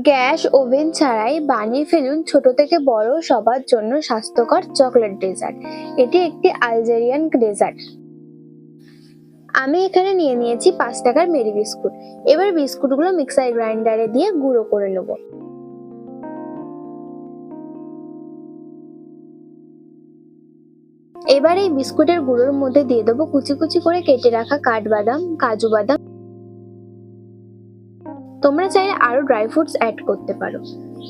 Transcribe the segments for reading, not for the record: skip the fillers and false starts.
Gas oven ছাড়াই বানিয়ে ফেলুন ছোট থেকে বড় সবার জন্য স্বাস্থ্যকর চকলেট ডেজার্ট। এটি একটি আলজেরিয়ান ডেজার্ট। আমি এখানে নিয়ে নিয়েছি 5 টাকার মেরি বিস্কুট। এবার বিস্কুটগুলো মিক্সার গ্রাইন্ডারে দিয়ে গুঁড়ো করে নেব। এবার এই বিস্কুটের গুঁড়োর মধ্যে দিয়ে দেবো কুচি কুচি করে কেটে রাখা কাঠবাদাম, কাজু বাদাম। তোমরা চাইলে আরো ড্রাই ফ্রুটস অ্যাড করতে পারো।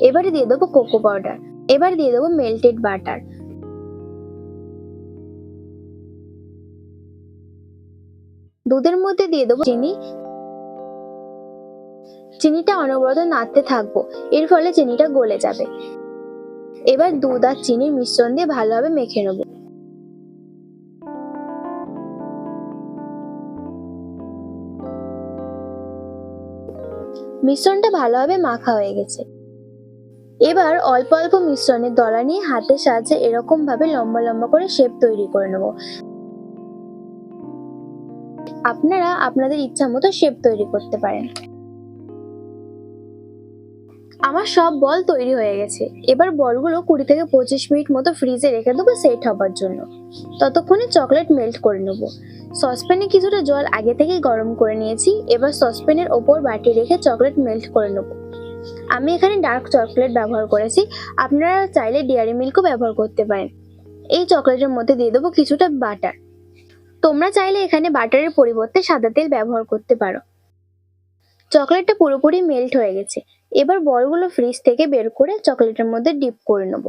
এবারে দিয়ে দেবো কোকো পাউডার। এবার দিয়ে দেবো মেল্টেড বাটার। দুধের মধ্যে দিয়ে দেবো চিনি। চিনিটা অনবরত নাড়তে থাকবো, এর ফলে চিনিটা গলে যাবে। এবার দুধ আর চিনির মিশ্রণ দিয়ে ভালোভাবে মেখে নেবো। মিশ্রণটা ভালোভাবে মাখা হয়ে গেছে। এবার অল্প অল্প মিশ্রণের দলা নিয়ে হাতের সাহায্যে এরকম ভাবে লম্বা লম্বা করে শেপ তৈরি করে নেব। আপনারা আপনাদের ইচ্ছা মতো শেপ তৈরি করতে পারেন। আমার সব বল তৈরি হয়ে গেছে। এবার বলগুলো 20 থেকে 25 মিনিট মতো ফ্রিজে রেখে দেবো সেট হবার জন্য। ততক্ষণে চকলেট মেল্ট করে নেব। সসপ্যানে কিছুটা জল আগে থেকেই গরম করে নিয়েছি। এবার সসপ্যানের ওপর বাটি রেখে চকলেট মেল্ট করে নেব। আমি এখানে ডার্ক চকলেট ব্যবহার করেছি, আপনারা চাইলে ডেয়ারি মিল্কও ব্যবহার করতে পারেন। এই চকলেটের মধ্যে দিয়ে দেবো কিছুটা বাটার। তোমরা চাইলে এখানে বাটারের পরিবর্তে সাদা তেল ব্যবহার করতে পারো। চকলেটটা পুরোপুরি মেল্ট হয়ে গেছে। এবার বলগুলো ফ্রিজ থেকে বের করে চকলেটের মধ্যে ডিপ করে নেব।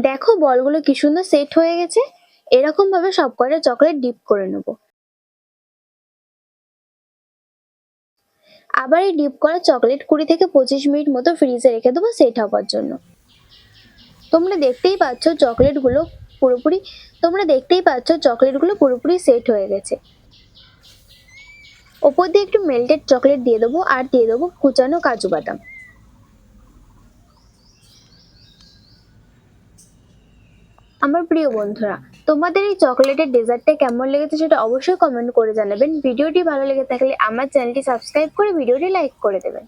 দেখো বলগুলো কি সুন্দর সেট হয়ে গেছে। এরকম ভাবে সবকটা চকলেট ডিপ করে নেব। আবার এই ডিপ করা চকলেট 20 থেকে 25 মিনিট মতো ফ্রিজে রেখে দেবো সেট হবার জন্য। তোমরা দেখতেই পাচ্ছ চকলেটগুলো পুরোপুরি সেট হয়ে গেছে। ওপর দিয়ে একটু মেল্টেড চকলেট দিয়ে দেবো আর দিয়ে দেবো কুচানো কাজু বাদাম। আমার প্রিয় বন্ধুরা, তোমাদের এই চকলেটের ডেজার্টটা কেমন লেগেছে সেটা অবশ্যই কমেন্ট করে জানাবেন। ভিডিওটি ভালো লেগে থাকলে আমার চ্যানেলটি সাবস্ক্রাইব করে ভিডিওটি লাইক করে দেবেন।